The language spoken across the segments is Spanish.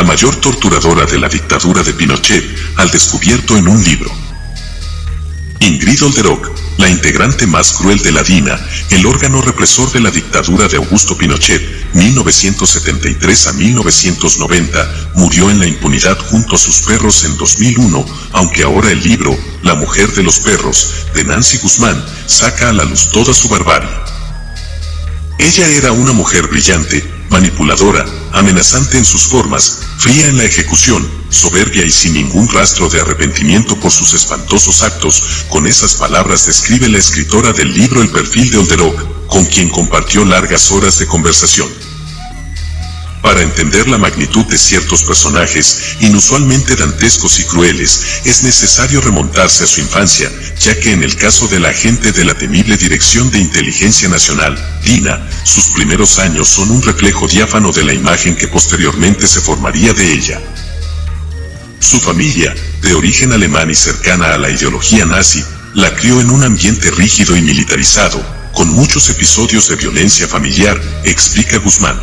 mayor torturadora de la dictadura de Pinochet, al descubierto en un libro. Ingrid Olderock, la integrante más cruel de la DINA, el órgano represor de la dictadura de Augusto Pinochet, 1973 a 1990, murió en la impunidad junto a sus perros en 2001, aunque ahora el libro, La mujer de los perros, de Nancy Guzmán, saca a la luz toda su barbarie. Ella era una mujer brillante, manipuladora, amenazante en sus formas, fría en la ejecución, soberbia y sin ningún rastro de arrepentimiento por sus espantosos actos. Con esas palabras describe la escritora del libro el perfil de Olderock, con quien compartió largas horas de conversación. Para entender la magnitud de ciertos personajes, inusualmente dantescos y crueles, es necesario remontarse a su infancia, ya que en el caso de la agente de la temible Dirección de Inteligencia Nacional, DINA, sus primeros años son un reflejo diáfano de la imagen que posteriormente se formaría de ella. Su familia, de origen alemán y cercana a la ideología nazi, la crió en un ambiente rígido y militarizado, con muchos episodios de violencia familiar, explica Guzmán.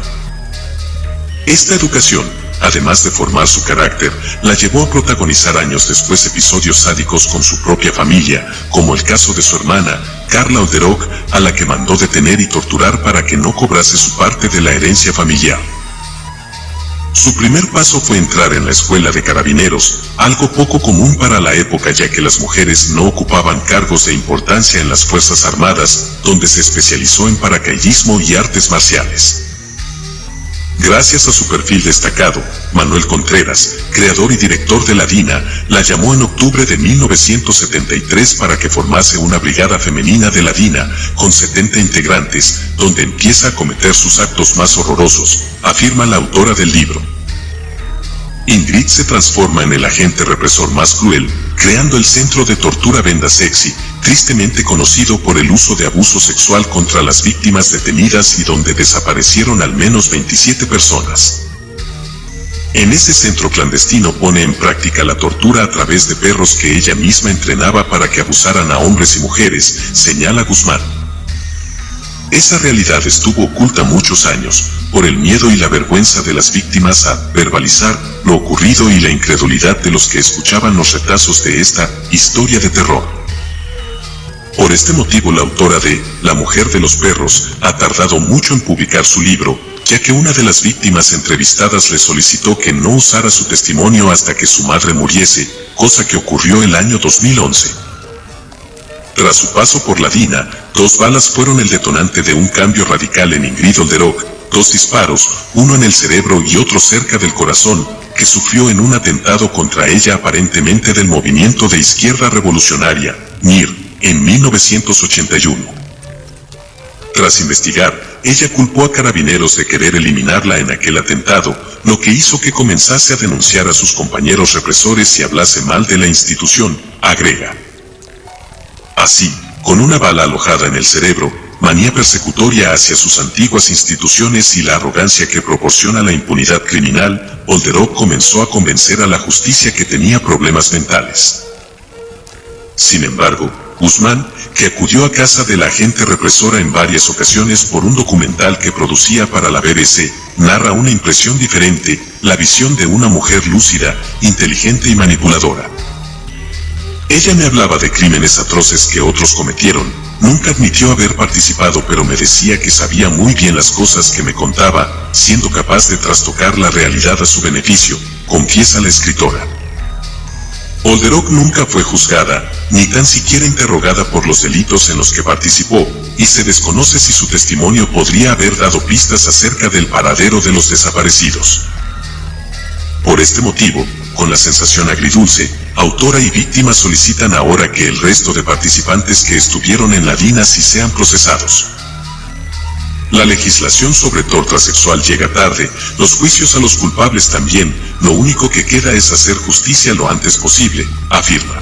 Esta educación, además de formar su carácter, la llevó a protagonizar años después episodios sádicos con su propia familia, como el caso de su hermana, Carla Olderock, a la que mandó detener y torturar para que no cobrase su parte de la herencia familiar. Su primer paso fue entrar en la escuela de carabineros, algo poco común para la época ya que las mujeres no ocupaban cargos de importancia en las Fuerzas Armadas, donde se especializó en paracaidismo y artes marciales. Gracias a su perfil destacado, Manuel Contreras, creador y director de la DINA, la llamó en octubre de 1973 para que formase una brigada femenina de la DINA, con 70 integrantes, donde empieza a cometer sus actos más horrorosos, afirma la autora del libro. Ingrid se transforma en el agente represor más cruel, creando el centro de tortura Venda Sexy, tristemente conocido por el uso de abuso sexual contra las víctimas detenidas y donde desaparecieron al menos 27 personas. En ese centro clandestino pone en práctica la tortura a través de perros que ella misma entrenaba para que abusaran a hombres y mujeres, señala Guzmán. Esa realidad estuvo oculta muchos años, por el miedo y la vergüenza de las víctimas a verbalizar lo ocurrido y la incredulidad de los que escuchaban los retazos de esta historia de terror. Por este motivo la autora de La mujer de los perros ha tardado mucho en publicar su libro, ya que una de las víctimas entrevistadas le solicitó que no usara su testimonio hasta que su madre muriese, cosa que ocurrió el año 2011. Tras su paso por la DINA, 2 balas fueron el detonante de un cambio radical en Ingrid Olderock, 2 disparos, uno en el cerebro y otro cerca del corazón, que sufrió en un atentado contra ella aparentemente del movimiento de izquierda revolucionaria, NIR, en 1981. Tras investigar, ella culpó a carabineros de querer eliminarla en aquel atentado, lo que hizo que comenzase a denunciar a sus compañeros represores y hablase mal de la institución, agrega. Así, con una bala alojada en el cerebro, manía persecutoria hacia sus antiguas instituciones y la arrogancia que proporciona la impunidad criminal, Olderock comenzó a convencer a la justicia que tenía problemas mentales. Sin embargo, Guzmán, que acudió a casa de la agente represora en varias ocasiones por un documental que producía para la BBC, narra una impresión diferente, la visión de una mujer lúcida, inteligente y manipuladora. Ella me hablaba de crímenes atroces que otros cometieron, nunca admitió haber participado pero me decía que sabía muy bien las cosas que me contaba, siendo capaz de trastocar la realidad a su beneficio, confiesa la escritora. Olderock nunca fue juzgada, ni tan siquiera interrogada por los delitos en los que participó, y se desconoce si su testimonio podría haber dado pistas acerca del paradero de los desaparecidos. Por este motivo, con la sensación agridulce, autora y víctima solicitan ahora que el resto de participantes que estuvieron en la DINA sí sean procesados. La legislación sobre tortura sexual llega tarde, los juicios a los culpables también, lo único que queda es hacer justicia lo antes posible, afirma.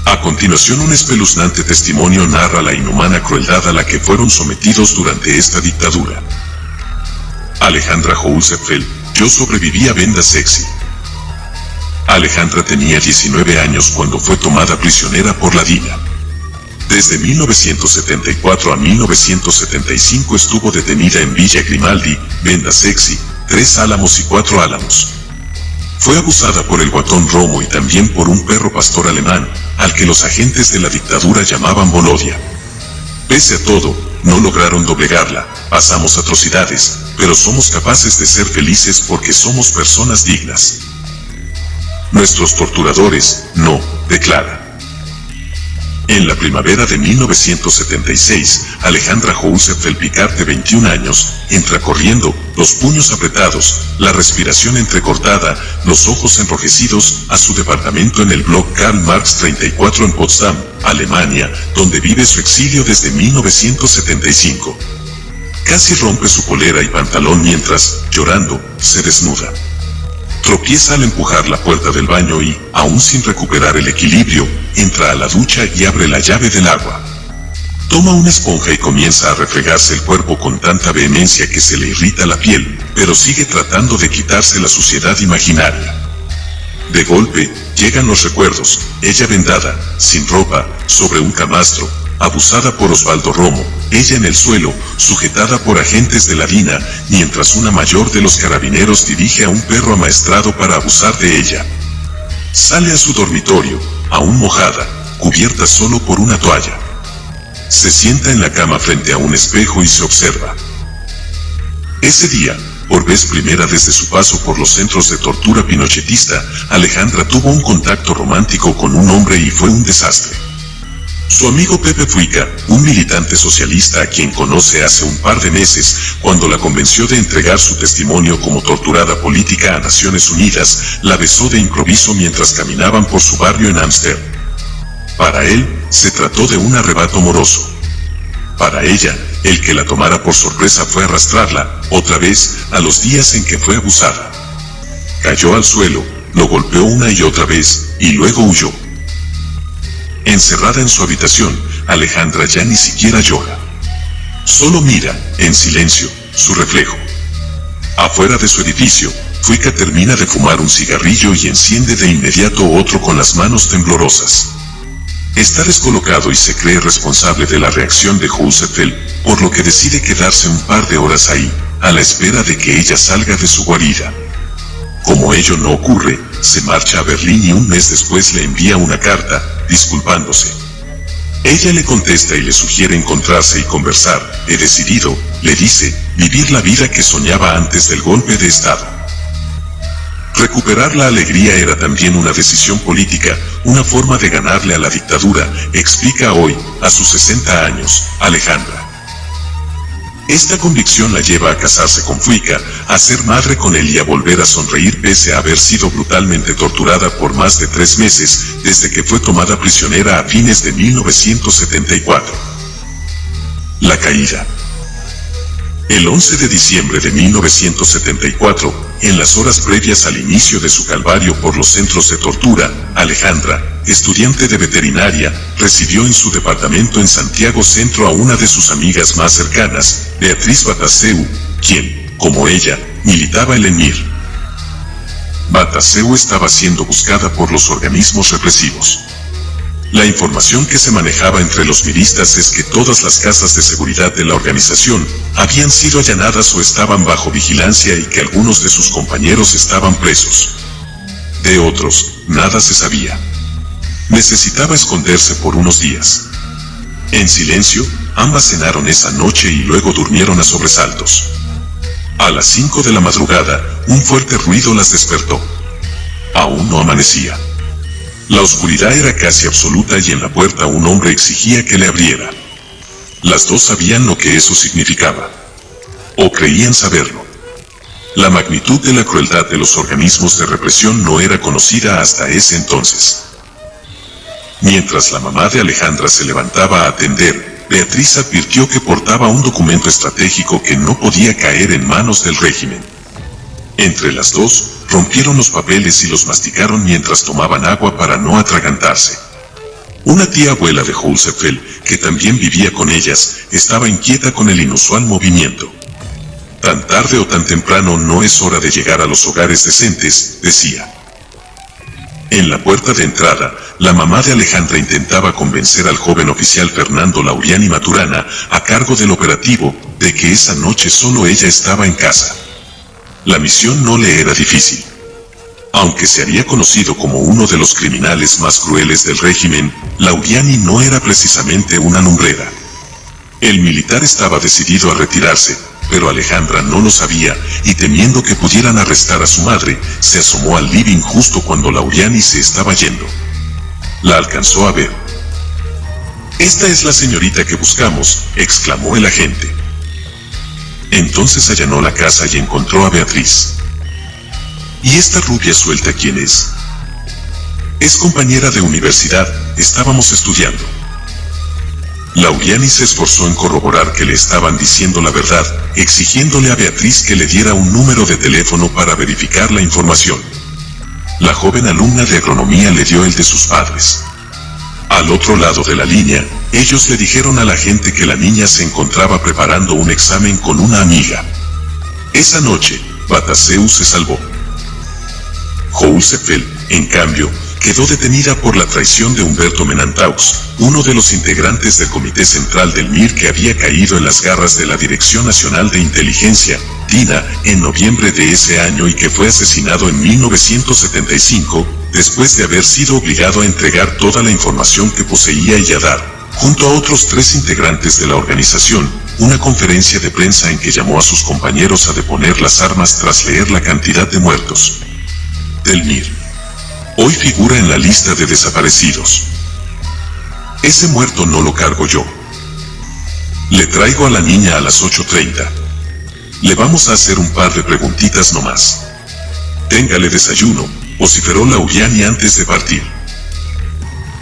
A continuación un espeluznante testimonio narra la inhumana crueldad a la que fueron sometidos durante esta dictadura. Alejandra Houlsefeld, yo sobreviví a Venda Sexy. Alejandra tenía 19 años cuando fue tomada prisionera por la DINA. Desde 1974 a 1975 estuvo detenida en Villa Grimaldi, Venda Sexy, 3 álamos y 4 álamos. Fue abusada por el guatón Romo y también por un perro pastor alemán, al que los agentes de la dictadura llamaban Volodia. Pese a todo, no lograron doblegarla, pasamos atrocidades, pero somos capaces de ser felices porque somos personas dignas. Nuestros torturadores, no, declara. En la primavera de 1976, Alejandra Jousefeld Picard, de 21 años, entra corriendo, los puños apretados, la respiración entrecortada, los ojos enrojecidos, a su departamento en el block Karl Marx 34 en Potsdam, Alemania, donde vive su exilio desde 1975. Casi rompe su polera y pantalón mientras, llorando, se desnuda. Tropieza al empujar la puerta del baño y, aún sin recuperar el equilibrio, entra a la ducha y abre la llave del agua. Toma una esponja y comienza a refregarse el cuerpo con tanta vehemencia que se le irrita la piel, pero sigue tratando de quitarse la suciedad imaginaria. De golpe, llegan los recuerdos, ella vendada, sin ropa, sobre un camastro, abusada por Osvaldo Romo, ella en el suelo, sujetada por agentes de la DINA, mientras una mayor de los carabineros dirige a un perro amaestrado para abusar de ella. Sale a su dormitorio, aún mojada, cubierta solo por una toalla. Se sienta en la cama frente a un espejo y se observa. Ese día, por vez primera desde su paso por los centros de tortura pinochetista, Alejandra tuvo un contacto romántico con un hombre y fue un desastre. Su amigo Pepe Fuica, un militante socialista a quien conoce hace un par de meses, cuando la convenció de entregar su testimonio como torturada política a Naciones Unidas, la besó de improviso mientras caminaban por su barrio en Ámsterdam. Para él, se trató de un arrebato amoroso. Para ella, el que la tomara por sorpresa fue arrastrarla, otra vez, a los días en que fue abusada. Cayó al suelo, lo golpeó una y otra vez, y luego huyó. Encerrada en su habitación, Alejandra ya ni siquiera llora. Solo mira, en silencio, su reflejo. Afuera de su edificio, Fuica termina de fumar un cigarrillo y enciende de inmediato otro con las manos temblorosas. Está descolocado y se cree responsable de la reacción de Jousefeld, por lo que decide quedarse un par de horas ahí, a la espera de que ella salga de su guarida. Como ello no ocurre, se marcha a Berlín y un mes después le envía una carta, disculpándose. Ella le contesta y le sugiere encontrarse y conversar. He decidido, le dice, vivir la vida que soñaba antes del golpe de Estado. Recuperar la alegría era también una decisión política, una forma de ganarle a la dictadura, explica hoy, a sus 60 años, Alejandra. Esta convicción la lleva a casarse con Fuica, a ser madre con él y a volver a sonreír pese a haber sido brutalmente torturada por más de 3 meses, desde que fue tomada prisionera a fines de 1974. La caída. El 11 de diciembre de 1974, en las horas previas al inicio de su calvario por los centros de tortura, Alejandra, estudiante de veterinaria, recibió en su departamento en Santiago Centro a una de sus amigas más cercanas, Beatriz Bataseu, quien, como ella, militaba en el MIR. Bataseu estaba siendo buscada por los organismos represivos. La información que se manejaba entre los miristas es que todas las casas de seguridad de la organización habían sido allanadas o estaban bajo vigilancia y que algunos de sus compañeros estaban presos. De otros, nada se sabía. Necesitaba esconderse por unos días. En silencio, ambas cenaron esa noche y luego durmieron a sobresaltos. A las 5 de la madrugada, un fuerte ruido las despertó. Aún no amanecía. La oscuridad era casi absoluta y en la puerta un hombre exigía que le abriera. Las dos sabían lo que eso significaba. O creían saberlo. La magnitud de la crueldad de los organismos de represión no era conocida hasta ese entonces. Mientras la mamá de Alejandra se levantaba a atender, Beatriz advirtió que portaba un documento estratégico que no podía caer en manos del régimen. Entre las dos, rompieron los papeles y los masticaron mientras tomaban agua para no atragantarse. Una tía abuela de Jousefeld, que también vivía con ellas, estaba inquieta con el inusual movimiento. Tan tarde o tan temprano no es hora de llegar a los hogares decentes, decía. En la puerta de entrada, la mamá de Alejandra intentaba convencer al joven oficial Fernando Lauriani Maturana, a cargo del operativo, de que esa noche solo ella estaba en casa. La misión no le era difícil. Aunque se había conocido como uno de los criminales más crueles del régimen, Lauriani no era precisamente una lumbrera. El militar estaba decidido a retirarse, pero Alejandra no lo sabía, y temiendo que pudieran arrestar a su madre, se asomó al living justo cuando Lauriani se estaba yendo. La alcanzó a ver. «Esta es la señorita que buscamos», exclamó el agente. Entonces allanó la casa y encontró a Beatriz. «¿Y esta rubia suelta quién es?» «Es compañera de universidad, estábamos estudiando». Lauriani se esforzó en corroborar que le estaban diciendo la verdad, exigiéndole a Beatriz que le diera un número de teléfono para verificar la información. La joven alumna de agronomía le dio el de sus padres. Al otro lado de la línea, ellos le dijeron a la gente que la niña se encontraba preparando un examen con una amiga. Esa noche, Bataseu se salvó. Jousefeld, en cambio, quedó detenida por la traición de Humberto Menantaux, uno de los integrantes del Comité Central del MIR que había caído en las garras de la Dirección Nacional de Inteligencia, DINA, en noviembre de ese año y que fue asesinado en 1975, después de haber sido obligado a entregar toda la información que poseía y a dar, junto a otros 3 integrantes de la organización, una conferencia de prensa en que llamó a sus compañeros a deponer las armas tras leer la cantidad de muertos del MIR. Hoy figura en la lista de desaparecidos. Ese muerto no lo cargo yo. Le traigo a la niña a las 8:30. Le vamos a hacer un par de preguntitas nomás. Téngale desayuno, vociferó Lauriani antes de partir.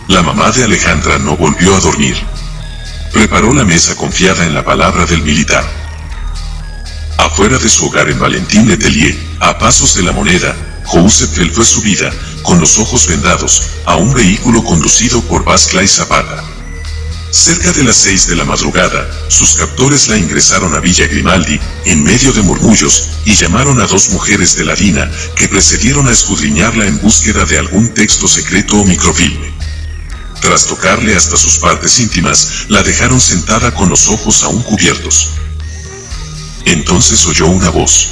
La mamá de Alejandra no volvió a dormir. Preparó la mesa confiada en la palabra del militar. Afuera de su hogar en Valentín Letelier, a pasos de la Moneda, Jousefeld fue subida, con los ojos vendados, a un vehículo conducido por Vasclay Zapata. Cerca de las 6 de la madrugada, sus captores la ingresaron a Villa Grimaldi, en medio de murmullos, y llamaron a 2 mujeres de la DINA, que procedieron a escudriñarla en búsqueda de algún texto secreto o microfilme. Tras tocarle hasta sus partes íntimas, la dejaron sentada con los ojos aún cubiertos. Entonces oyó una voz.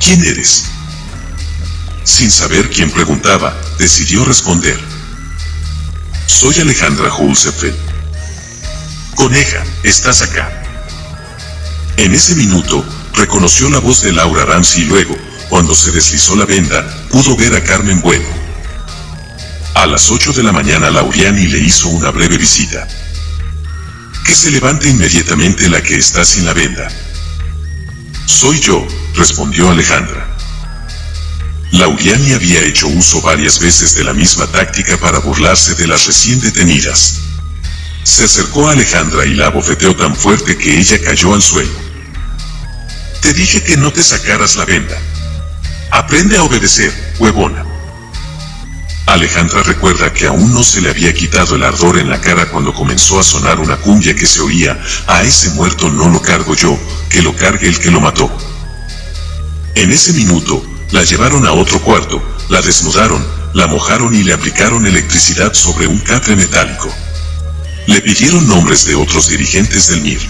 «¿Quién eres?». Sin saber quién preguntaba, decidió responder. «Soy Alejandra Jousefeld». «Coneja, estás acá». En ese minuto, reconoció la voz de Laura Ramsey y luego, cuando se deslizó la venda, pudo ver a Carmen Bueno. A las 8 de la mañana Lauriani le hizo una breve visita. «Que se levante inmediatamente la que está sin la venda». «Soy yo», respondió Alejandra. Lauriani había hecho uso varias veces de la misma táctica para burlarse de las recién detenidas. Se acercó a Alejandra y la abofeteó tan fuerte que ella cayó al suelo. «Te dije que no te sacaras la venda. Aprende a obedecer, huevona». Alejandra recuerda que aún no se le había quitado el ardor en la cara cuando comenzó a sonar una cumbia que se oía: «A ese muerto no lo cargo yo, que lo cargue el que lo mató». En ese minuto, la llevaron a otro cuarto, la desnudaron, la mojaron y le aplicaron electricidad sobre un catre metálico. Le pidieron nombres de otros dirigentes del MIR.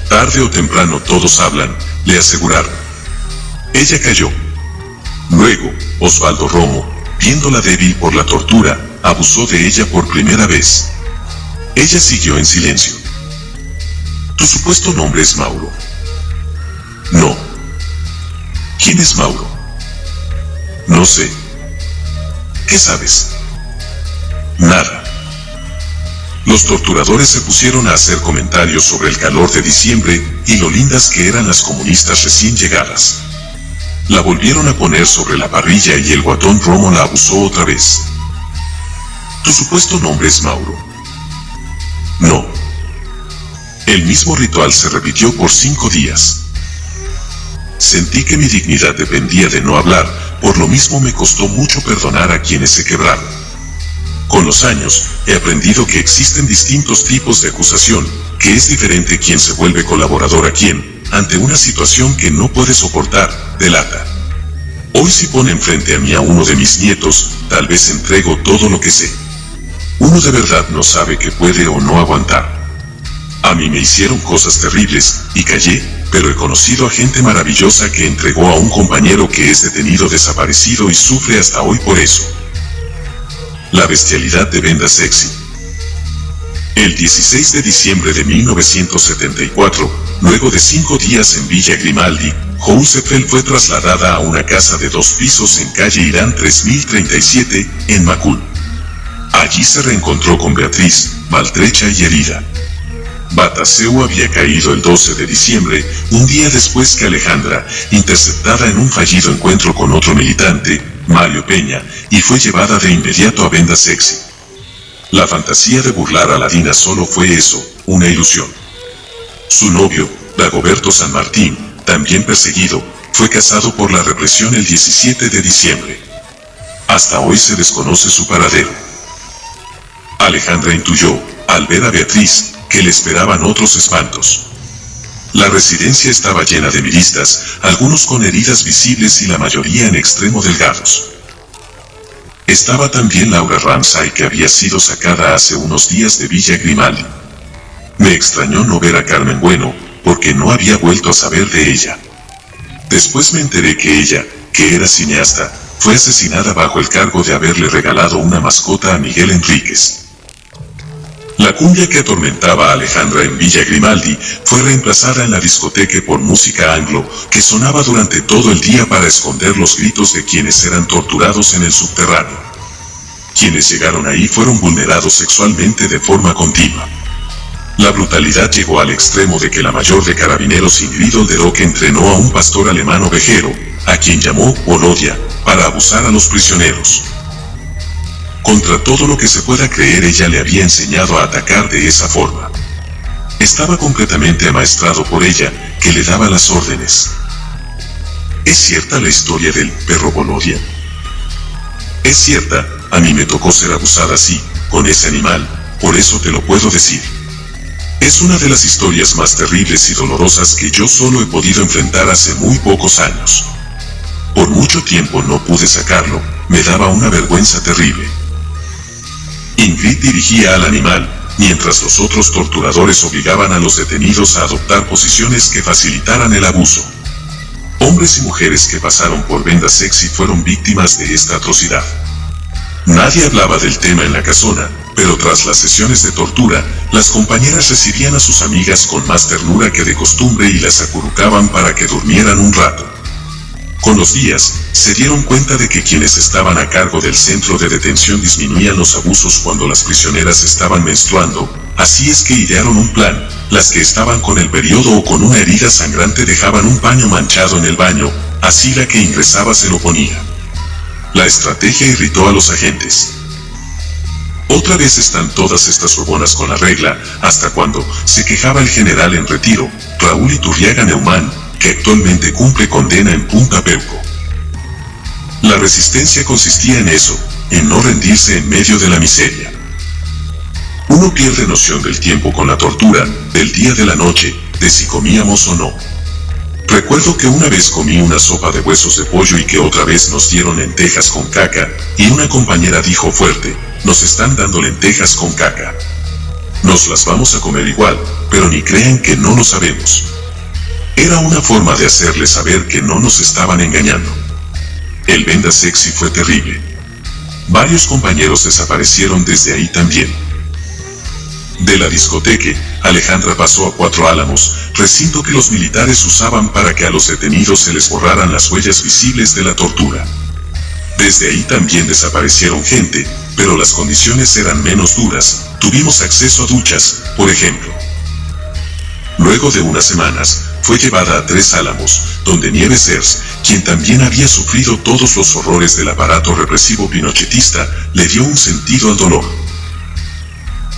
«Tarde o temprano todos hablan», le aseguraron. Ella cayó. Luego, Osvaldo Romo, viéndola débil por la tortura, abusó de ella por primera vez. Ella siguió en silencio. «¿Tu supuesto nombre es Mauro?» «No». «¿Quién es Mauro?» «No sé». «¿Qué sabes?» «Nada». Los torturadores se pusieron a hacer comentarios sobre el calor de diciembre y lo lindas que eran las comunistas recién llegadas. La volvieron a poner sobre la parrilla y el guatón Romo la abusó otra vez. «¿Tu supuesto nombre es Mauro?» «No». El mismo ritual se repitió por 5 días. Sentí que mi dignidad dependía de no hablar, por lo mismo me costó mucho perdonar a quienes se quebraron. Con los años, he aprendido que existen distintos tipos de acusación, que es diferente quien se vuelve colaborador a quien, ante una situación que no puede soportar, delata. Hoy si ponen frente a mí a uno de mis nietos, tal vez entrego todo lo que sé. Uno de verdad no sabe que puede o no aguantar. A mí me hicieron cosas terribles, y callé, pero he conocido a gente maravillosa que entregó a un compañero que es detenido desaparecido y sufre hasta hoy por eso. La bestialidad de Venda Sexy. El 16 de diciembre de 1974, luego de 5 días en Villa Grimaldi, Jousefeld fue trasladada a una casa de 2 pisos en calle Irán 3037, en Macul. Allí se reencontró con Beatriz, maltrecha y herida. Bataseu había caído el 12 de diciembre, un día después que Alejandra, interceptada en un fallido encuentro con otro militante, Mario Peña, y fue llevada de inmediato a Venda Sexy. La fantasía de burlar a Ladina solo fue eso, una ilusión. Su novio, Dagoberto San Martín, también perseguido, fue casado por la represión el 17 de diciembre. Hasta hoy se desconoce su paradero. Alejandra intuyó, al ver a Beatriz, que le esperaban otros espantos. La residencia estaba llena de miristas, algunos con heridas visibles y la mayoría en extremo delgados. Estaba también Laura Ramsay, que había sido sacada hace unos días de Villa Grimaldi. Me extrañó no ver a Carmen Bueno, porque no había vuelto a saber de ella. Después me enteré que ella, que era cineasta, fue asesinada bajo el cargo de haberle regalado una mascota a Miguel Enríquez. La cumbia que atormentaba a Alejandra en Villa Grimaldi fue reemplazada en la discoteca por música anglo, que sonaba durante todo el día para esconder los gritos de quienes eran torturados en el subterráneo. Quienes llegaron ahí fueron vulnerados sexualmente de forma continua. La brutalidad llegó al extremo de que la mayor de carabineros Ingrid Olderock entrenó a un pastor alemán ovejero, a quien llamó Volodia, para abusar a los prisioneros. Contra todo lo que se pueda creer, ella le había enseñado a atacar de esa forma. Estaba completamente amaestrado por ella, que le daba las órdenes. ¿Es cierta la historia del perro Volodia? Es cierta, a mí me tocó ser abusada así, con ese animal, por eso te lo puedo decir. Es una de las historias más terribles y dolorosas que yo solo he podido enfrentar hace muy pocos años. Por mucho tiempo no pude sacarlo, me daba una vergüenza terrible. Ingrid dirigía al animal, mientras los otros torturadores obligaban a los detenidos a adoptar posiciones que facilitaran el abuso. Hombres y mujeres que pasaron por Venda Sexy fueron víctimas de esta atrocidad. Nadie hablaba del tema en la casona, pero tras las sesiones de tortura, las compañeras recibían a sus amigas con más ternura que de costumbre y las acurrucaban para que durmieran un rato. Con los días, se dieron cuenta de que quienes estaban a cargo del centro de detención disminuían los abusos cuando las prisioneras estaban menstruando, así es que idearon un plan. Las que estaban con el periodo o con una herida sangrante dejaban un paño manchado en el baño, así la que ingresaba se lo ponía. La estrategia irritó a los agentes. Otra vez están todas estas huevonas con la regla, hasta cuando se quejaba el general en retiro, Raúl Iturriaga Neumán, que actualmente cumple condena en Punta Peuco. La resistencia consistía en eso, en no rendirse en medio de la miseria. Uno pierde noción del tiempo con la tortura, del día de la noche, de si comíamos o no. Recuerdo que una vez comí una sopa de huesos de pollo y que otra vez nos dieron lentejas con caca, y una compañera dijo fuerte, nos están dando lentejas con caca. Nos las vamos a comer igual, pero ni crean que no lo sabemos. Era una forma de hacerles saber que no nos estaban engañando. El Venda Sexy fue terrible. Varios compañeros desaparecieron desde ahí también. De la discoteca, Alejandra pasó a Cuatro Álamos, recinto que los militares usaban para que a los detenidos se les borraran las huellas visibles de la tortura. Desde ahí también desaparecieron gente, pero las condiciones eran menos duras, tuvimos acceso a duchas, por ejemplo. Luego de unas semanas, fue llevada a Tres Álamos, donde Nieves Hers, quien también había sufrido todos los horrores del aparato represivo pinochetista, le dio un sentido al dolor.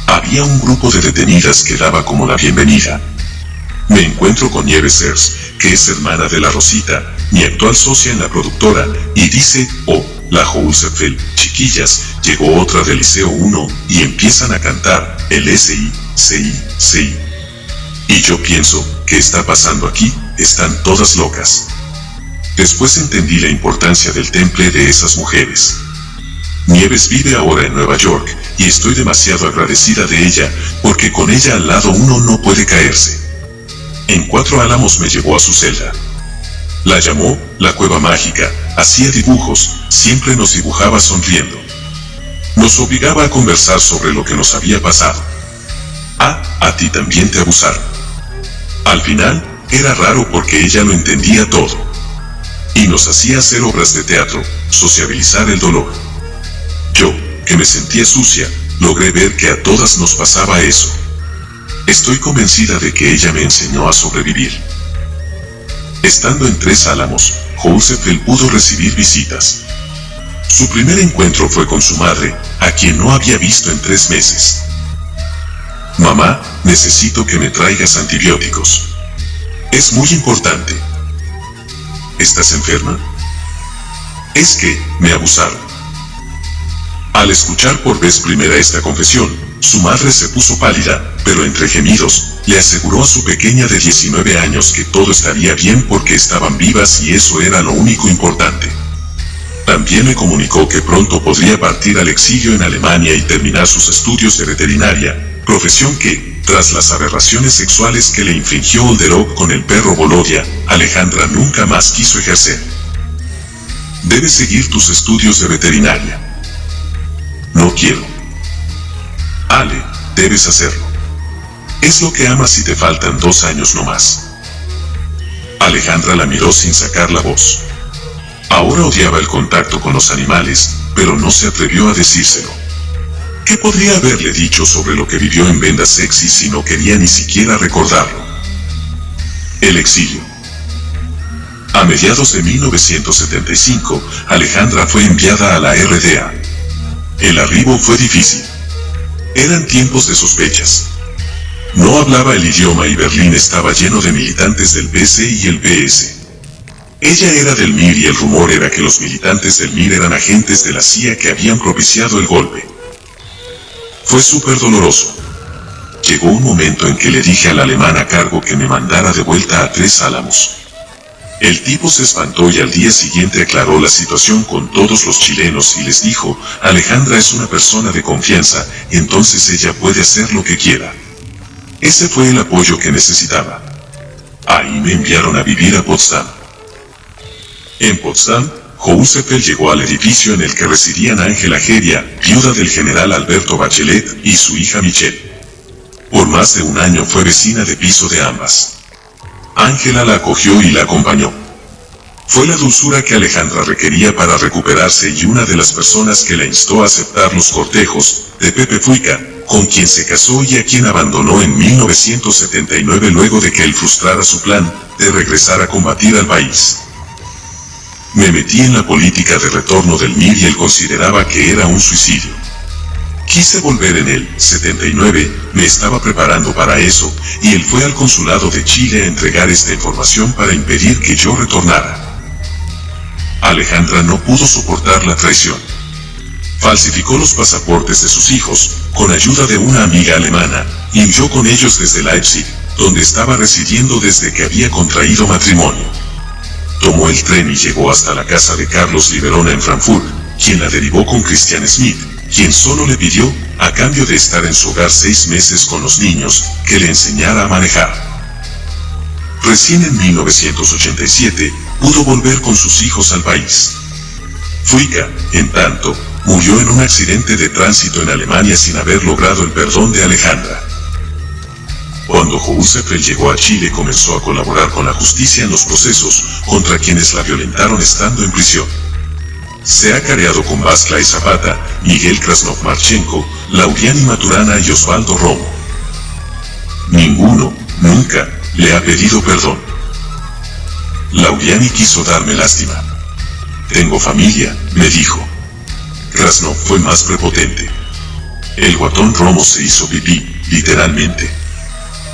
Había un grupo de detenidas que daba como la bienvenida. Me encuentro con Nieves Hers, que es hermana de la Rosita, mi actual socia en la productora, y dice, oh, la Jousefeld, chiquillas, llegó otra del Liceo 1, y empiezan a cantar, el SI. Y yo pienso, ¿qué está pasando aquí? Están todas locas. Después entendí la importancia del temple de esas mujeres. Nieves vive ahora en Nueva York, y estoy demasiado agradecida de ella, porque con ella al lado uno no puede caerse. En 4 Álamos me llevó a su celda. La llamó la cueva mágica, hacía dibujos, siempre nos dibujaba sonriendo. Nos obligaba a conversar sobre lo que nos había pasado. A ti también te abusaron. Al final, era raro porque ella lo entendía todo. Y nos hacía hacer obras de teatro, sociabilizar el dolor. Yo, que me sentía sucia, logré ver que a todas nos pasaba eso. Estoy convencida de que ella me enseñó a sobrevivir. Estando en 3 Álamos, Jousefeld pudo recibir visitas. Su primer encuentro fue con su madre, a quien no había visto en 3 meses. Mamá, necesito que me traigas antibióticos. Es muy importante. ¿Estás enferma? Es que, me abusaron. Al escuchar por vez primera esta confesión, su madre se puso pálida, pero entre gemidos, le aseguró a su pequeña de 19 años que todo estaría bien porque estaban vivas y eso era lo único importante. También le comunicó que pronto podría partir al exilio en Alemania y terminar sus estudios de veterinaria, profesión que, tras las aberraciones sexuales que le infringió Olderok con el perro Volodia, Alejandra nunca más quiso ejercer. Debes seguir tus estudios de veterinaria. No quiero. Ale, debes hacerlo. Es lo que amas y te faltan 2 años no más. Alejandra la miró sin sacar la voz. Ahora odiaba el contacto con los animales, pero no se atrevió a decírselo. ¿Qué podría haberle dicho sobre lo que vivió en Venda Sexy si no quería ni siquiera recordarlo? El exilio. A mediados de 1975, Alejandra fue enviada a la RDA. El arribo fue difícil. Eran tiempos de sospechas. No hablaba el idioma y Berlín estaba lleno de militantes del PC y el PS. Ella era del MIR y el rumor era que los militantes del MIR eran agentes de la CIA que habían propiciado el golpe. Fue súper doloroso. Llegó un momento en que le dije al alemán a cargo que me mandara de vuelta a 3 Álamos. El tipo se espantó y al día siguiente aclaró la situación con todos los chilenos y les dijo, Alejandra es una persona de confianza, entonces ella puede hacer lo que quiera. Ese fue el apoyo que necesitaba. Ahí me enviaron a vivir a Potsdam. En Potsdam, Jousefeld llegó al edificio en el que residían Ángela Geria, viuda del general Alberto Bachelet, y su hija Michelle. Por más de 1 año fue vecina de piso de ambas. Ángela la acogió y la acompañó. Fue la dulzura que Alejandra requería para recuperarse y una de las personas que la instó a aceptar los cortejos, de Pepe Fuica, con quien se casó y a quien abandonó en 1979 luego de que él frustrara su plan, de regresar a combatir al país. Me metí en la política de retorno del MIR y él consideraba que era un suicidio. Quise volver en el 79, me estaba preparando para eso, y él fue al consulado de Chile a entregar esta información para impedir que yo retornara. Alejandra no pudo soportar la traición. Falsificó los pasaportes de sus hijos, con ayuda de una amiga alemana, y huyó con ellos desde Leipzig, donde estaba residiendo desde que había contraído matrimonio. Tomó el tren y llegó hasta la casa de Carlos Liberona en Frankfurt, quien la derivó con Christian Smith, quien solo le pidió, a cambio de estar en su hogar 6 meses con los niños, que le enseñara a manejar. Recién en 1987, pudo volver con sus hijos al país. Fuica, en tanto, murió en un accidente de tránsito en Alemania sin haber logrado el perdón de Alejandra. Cuando Jousefeld llegó a Chile comenzó a colaborar con la justicia en los procesos contra quienes la violentaron estando en prisión. Se ha careado con Václav Zapata, Miguel Krasnov-Marchenko, Lauriani Maturana y Osvaldo Romo. Ninguno, nunca, le ha pedido perdón. Lauriani quiso darme lástima. Tengo familia, me dijo. Krasnov fue más prepotente. El guatón Romo se hizo pipí, literalmente.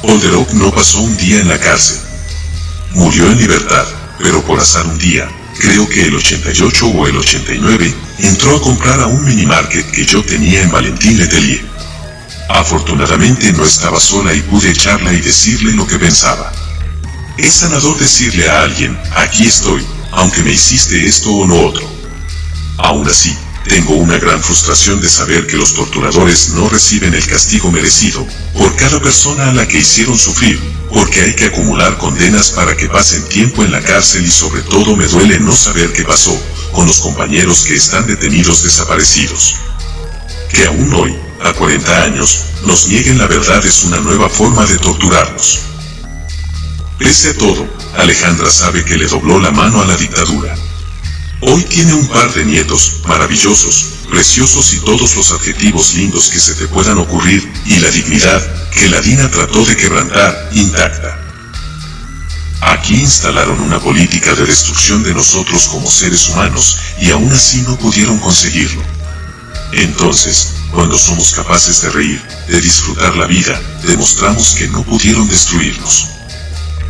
Olderok no pasó un día en la cárcel. Murió en libertad, pero por azar un día, creo que el 88 o el 89, entró a comprar a un minimarket que yo tenía en Valentín Letelier. Afortunadamente no estaba sola y pude echarla y decirle lo que pensaba. Es sanador decirle a alguien, aquí estoy, aunque me hiciste esto o lo otro. Aún así, tengo una gran frustración de saber que los torturadores no reciben el castigo merecido, por cada persona a la que hicieron sufrir, porque hay que acumular condenas para que pasen tiempo en la cárcel y sobre todo me duele no saber qué pasó con los compañeros que están detenidos desaparecidos. Que aún hoy, a 40 años, nos nieguen la verdad es una nueva forma de torturarnos. Pese a todo, Alejandra sabe que le dobló la mano a la dictadura. Hoy tiene un par de nietos, maravillosos, preciosos y todos los adjetivos lindos que se te puedan ocurrir, y la dignidad, que la DINA trató de quebrantar, intacta. Aquí instalaron una política de destrucción de nosotros como seres humanos, y aún así no pudieron conseguirlo. Entonces, cuando somos capaces de reír, de disfrutar la vida, demostramos que no pudieron destruirnos.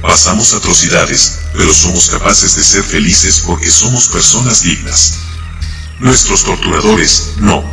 Pasamos atrocidades, pero somos capaces de ser felices porque somos personas dignas. Nuestros torturadores, no.